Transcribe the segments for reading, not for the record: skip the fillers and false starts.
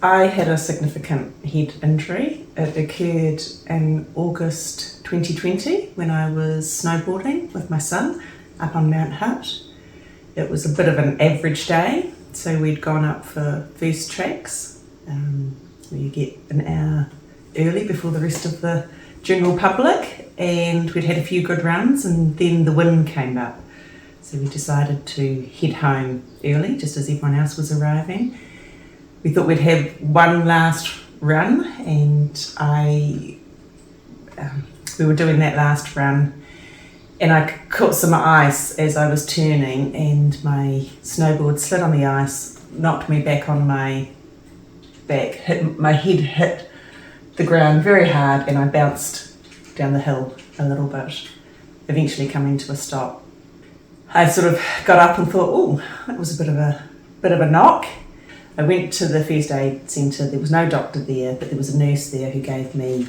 I had a significant head injury. It occurred in August 2020 when I was snowboarding with my son up on Mount Hutt. It was a bit of an average day, so we'd gone up for first tracks, where you get an hour early before the rest of the general public, and we'd had a few good runs, and then the wind came up. So we decided to head home early, just as everyone else was arriving. We thought we'd have one last run, and we were doing that last run, and I caught some ice as I was turning, and my snowboard slid on the ice, knocked me back on my back, my head hit the ground very hard, and I bounced down the hill a little bit, eventually coming to a stop. I sort of got up and thought, oh, that was a bit of a knock. I went to the first aid centre. There was no doctor there, but there was a nurse there who gave me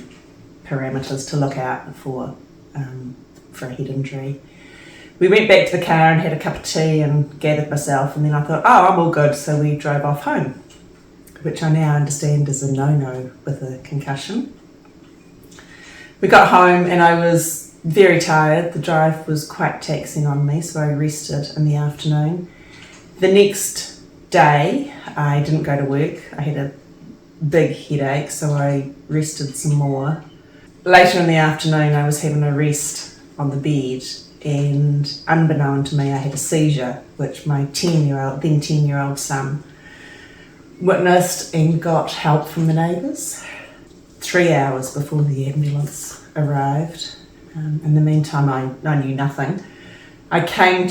parameters to look out for a head injury. We went back to the car and had a cup of tea and gathered myself, and then I thought, oh, I'm all good, so we drove off home, which I now understand is a no-no with a concussion. We got home and I was very tired. The drive was quite taxing on me, so I rested in the afternoon. The next day, I didn't go to work. I had a big headache, so I rested some more. Later in the afternoon, I was having a rest on the bed, and unbeknown to me, I had a seizure, which my then 10-year-old son witnessed and got help from the neighbours. 3 hours before the ambulance arrived. In the meantime, I knew nothing. I can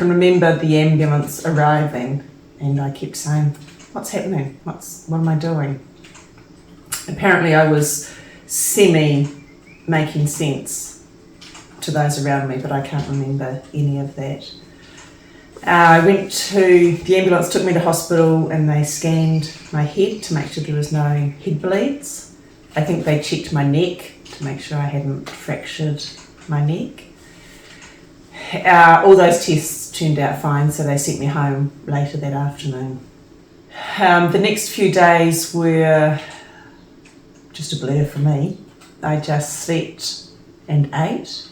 remember the ambulance arriving, and I kept saying, what's happening? What am I doing? Apparently I was making sense to those around me, but I can't remember any of that. The ambulance took me to hospital, and they scanned my head to make sure there was no head bleeds. I think they checked my neck to make sure I hadn't fractured my neck. All those tests turned out fine, so they sent me home later that afternoon. The next few days were just a blur for me. I just slept and ate.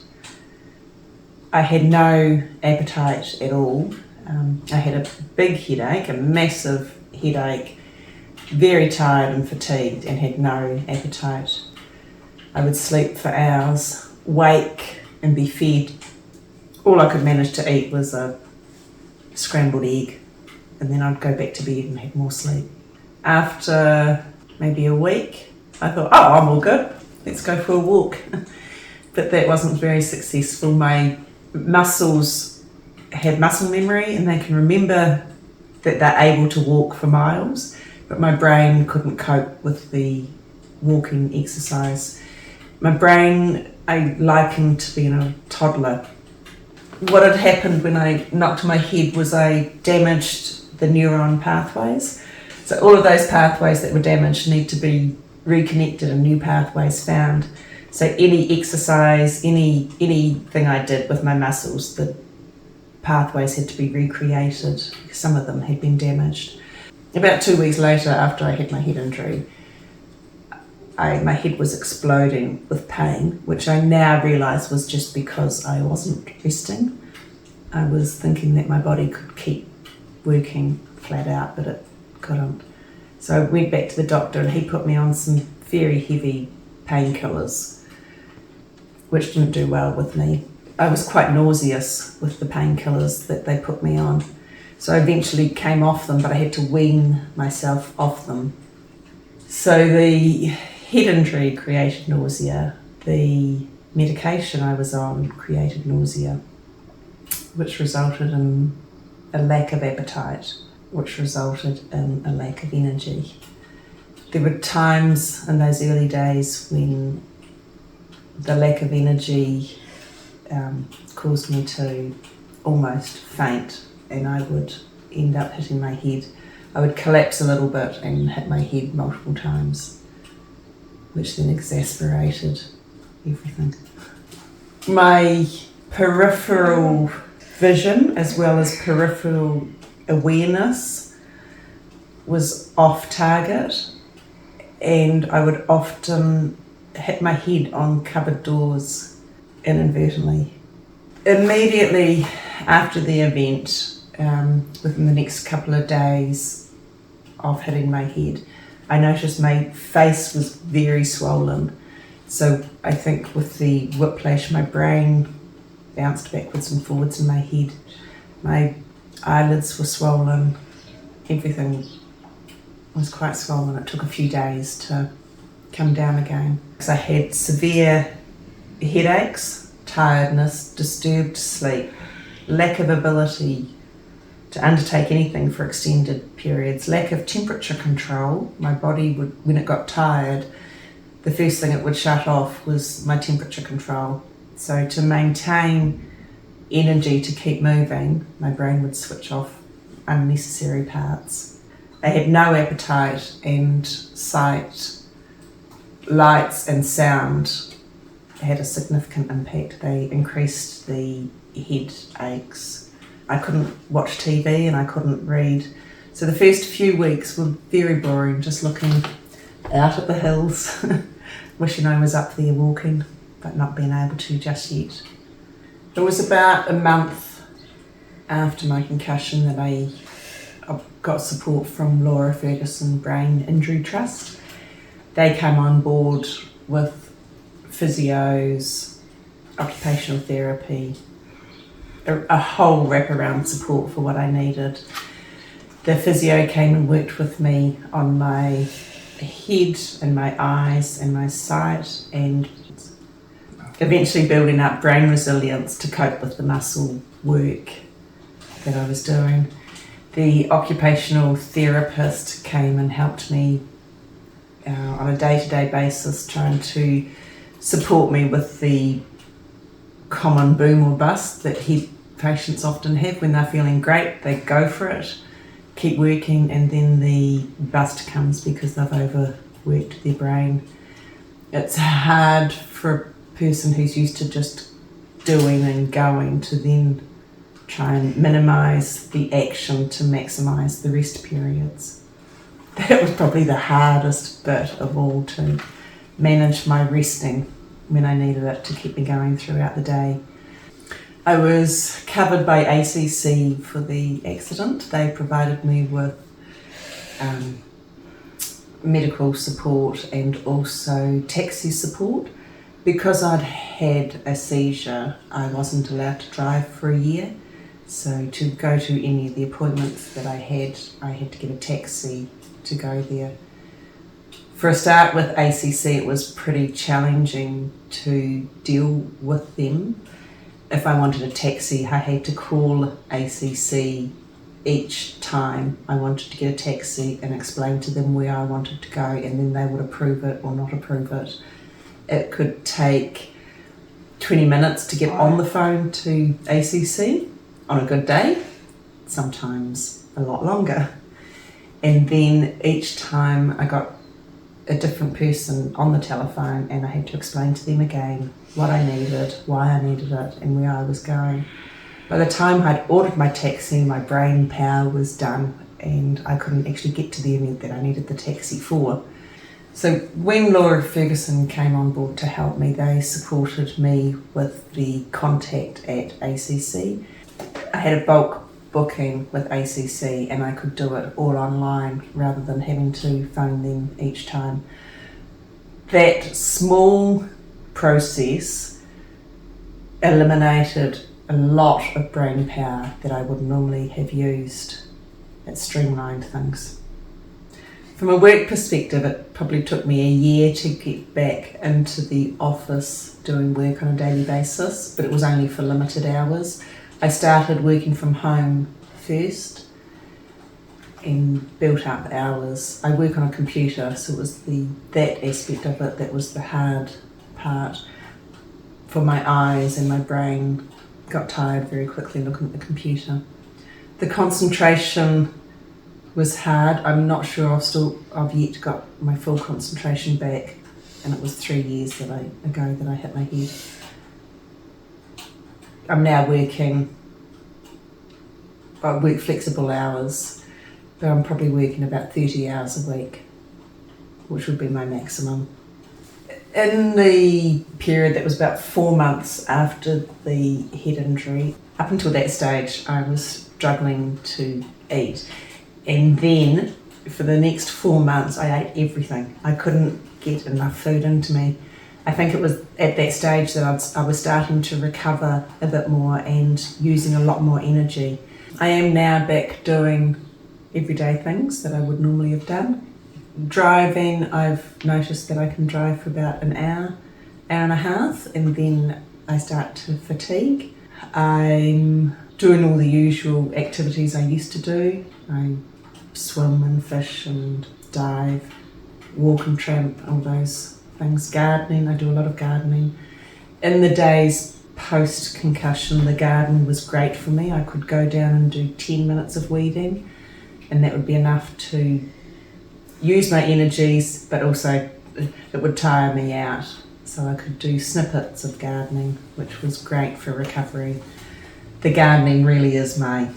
I had no appetite at all. I had a big headache, a massive headache, very tired and fatigued, and had no appetite. I would sleep for hours, wake and be fed. All I could manage to eat was a scrambled egg, and then I'd go back to bed and have more sleep. After maybe a week, I thought, oh, I'm all good, let's go for a walk. But that wasn't very successful. My muscles have muscle memory, and they can remember that they're able to walk for miles, but my brain couldn't cope with the walking exercise. My brain, I likened to being a toddler. What had happened when I knocked my head was I damaged the neuron pathways. So all of those pathways that were damaged need to be reconnected and new pathways found. So any exercise, anything I did with my muscles, the pathways had to be recreated. Some of them had been damaged. About 2 weeks later, after I had my head injury, my head was exploding with pain, which I now realise was just because I wasn't resting. I was thinking that my body could keep working flat out, but it couldn't. So I went back to the doctor, and he put me on some very heavy painkillers, which didn't do well with me. I was quite nauseous with the painkillers that they put me on. So I eventually came off them, but I had to wean myself off them. So the head injury created nausea. The medication I was on created nausea, which resulted in a lack of appetite, which resulted in a lack of energy. There were times in those early days when the lack of energy caused me to almost faint, and I would end up hitting my head. I would collapse a little bit and hit my head multiple times, which then exasperated everything. My peripheral vision, as well as peripheral awareness, was off target, and I would often hit my head on cupboard doors inadvertently. Immediately after the event, within the next couple of days of hitting my head, I noticed my face was very swollen. So I think with the whiplash, my brain bounced backwards and forwards in my head. My eyelids were swollen. Everything was quite swollen. It took a few days to come down again. I had severe headaches, tiredness, disturbed sleep, lack of ability to undertake anything for extended periods, lack of temperature control. My body would, when it got tired, the first thing it would shut off was my temperature control. So to maintain energy to keep moving, my brain would switch off unnecessary parts. I had no appetite, and sight, lights and sound had a significant impact. They increased the headaches. I couldn't watch TV and I couldn't read. So the first few weeks were very boring, just looking out at the hills, wishing I was up there walking, but not being able to just yet. It was about a month after my concussion that I got support from Laura Ferguson Brain Injury Trust. They came on board with physios, occupational therapy, a whole wraparound support for what I needed. The physio came and worked with me on my head and my eyes and my sight, and eventually building up brain resilience to cope with the muscle work that I was doing. The occupational therapist came and helped me on a day-to-day basis, trying to support me with the common boom or bust that head patients often have. When they're feeling great, they go for it, keep working, and then the bust comes because they've overworked their brain. It's hard for a person who's used to just doing and going to then try and minimise the action to maximise the rest periods. That was probably the hardest bit of all, to manage my resting when I needed it to keep me going throughout the day. I was covered by ACC for the accident. They provided me with medical support and also taxi support. Because I'd had a seizure, I wasn't allowed to drive for a year. So to go to any of the appointments that I had to get a taxi to go there. For a start with ACC, it was pretty challenging to deal with them. If I wanted a taxi, I had to call ACC each time I wanted to get a taxi and explain to them where I wanted to go, and then they would approve it or not approve it. It could take 20 minutes to get on the phone to ACC on a good day, sometimes a lot longer. And then each time I got a different person on the telephone and I had to explain to them again what I needed, why I needed it, and where I was going. By the time I'd ordered my taxi, my brain power was done and I couldn't actually get to the event that I needed the taxi for. So when Laura Ferguson came on board to help me, they supported me with the contact at ACC. I had a bulk booking with ACC and I could do it all online rather than having to phone them each time. That small process eliminated a lot of brain power that I would normally have used. It streamlined things. From a work perspective, it probably took me a year to get back into the office doing work on a daily basis, but it was only for limited hours. I started working from home first and built up hours. I work on a computer, so it was that aspect of it that was the hard part. For my eyes and my brain got tired very quickly looking at the computer. The concentration was hard. I'm not sure I've yet got my full concentration back, and it was 3 years ago that I hit my head. I'm now I work flexible hours, but I'm probably working about 30 hours a week, which would be my maximum. In the period that was about 4 months after the head injury, up until that stage, I was struggling to eat. And then for the next 4 months, I ate everything. I couldn't get enough food into me. I think it was at that stage that I was starting to recover a bit more and using a lot more energy. I am now back doing everyday things that I would normally have done. Driving, I've noticed that I can drive for about an hour and a half, and then I start to fatigue. I'm doing all the usual activities I used to do. I swim and fish and dive, walk and tramp, all those things. Gardening, I do a lot of gardening. In the days post-concussion, the garden was great for me. I could go down and do 10 minutes of weeding, and that would be enough to use my energies, but also it would tire me out. So I could do snippets of gardening, which was great for recovery. The gardening really is my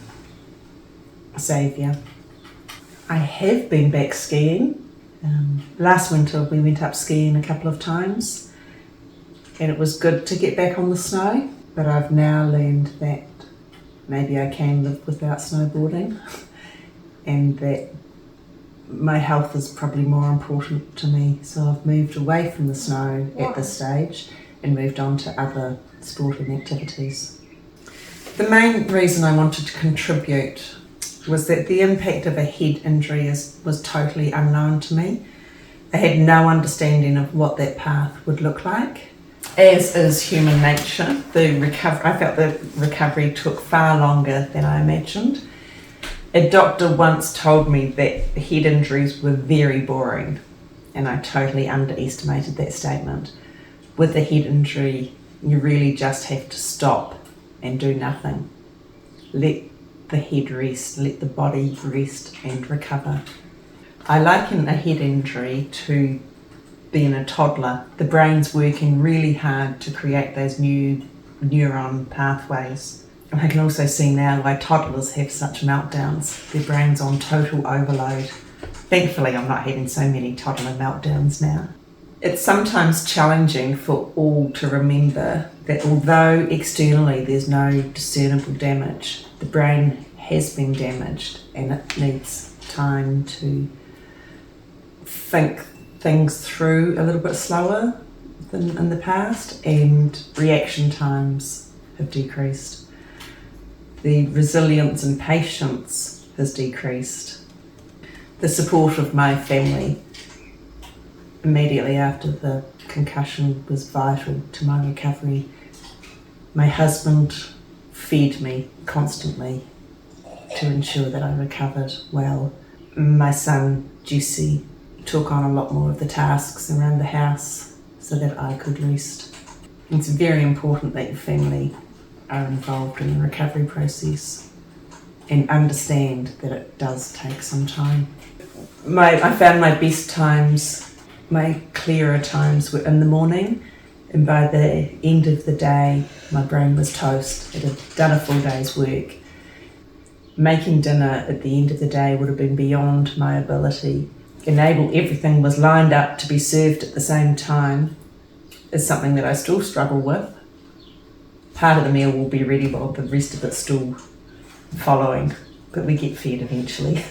saviour. I have been back skiing. Last winter we went up skiing a couple of times, and it was good to get back on the snow, but I've now learned that maybe I can live without snowboarding and that my health is probably more important to me, so I've moved away from the snow at this stage and moved on to other sporting activities. The main reason I wanted to contribute was that the impact of a head injury was totally unknown to me. I had no understanding of what that path would look like. As is human nature, I felt the recovery took far longer than I imagined. A doctor once told me that head injuries were very boring, and I totally underestimated that statement. With a head injury, you really just have to stop and do nothing. Let the head rest, let the body rest and recover. I liken a head injury to being a toddler. The brain's working really hard to create those new neuron pathways. And I can also see now why toddlers have such meltdowns. Their brain's on total overload. Thankfully, I'm not having so many toddler meltdowns now. It's sometimes challenging for all to remember that although externally there's no discernible damage, the brain has been damaged and it needs time to think things through a little bit slower than in the past, and reaction times have decreased. The resilience and patience has decreased. The support of my family immediately after the concussion was vital to my recovery. My husband fed me constantly to ensure that I recovered well. My son, Jesse, took on a lot more of the tasks around the house so that I could rest. It's very important that your family are involved in the recovery process and understand that it does take some time. I found my best times, my clearer times were in the morning, and by the end of the day my brain was toast. It had done a full day's work. Making dinner at the end of the day would have been beyond my ability. Everything was lined up to be served at the same time is something that I still struggle with. Part of the meal will be ready while the rest of it's still following, but we get fed eventually.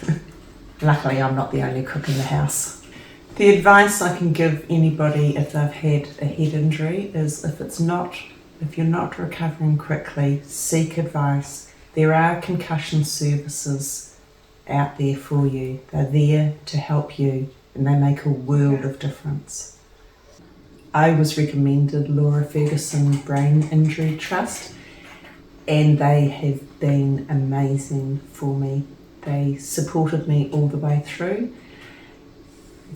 Luckily, I'm not the only cook in the house. The advice I can give anybody if they've had a head injury is if you're not recovering quickly, seek advice. There are concussion services out there for you. They're there to help you, and they make a world of difference. I was recommended Laura Ferguson Brain Injury Trust, and they have been amazing for me. They supported me all the way through.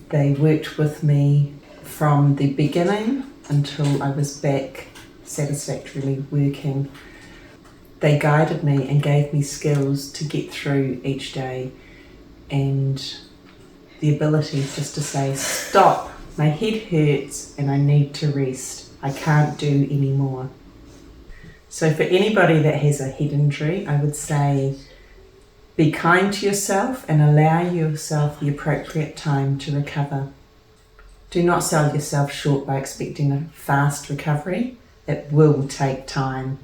They worked with me from the beginning until I was back satisfactorily working. They guided me and gave me skills to get through each day, and the ability just to say, stop, my head hurts and I need to rest. I can't do any more. So for anybody that has a head injury, I would say Be kind to yourself and allow yourself the appropriate time to recover. Do not sell yourself short by expecting a fast recovery. It will take time.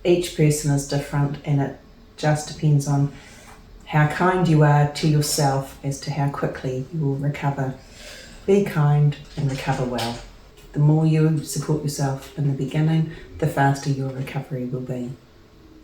Each person is different, and it just depends on how kind you are to yourself as to how quickly you will recover. Be kind and recover well. The more you support yourself in the beginning, the faster your recovery will be.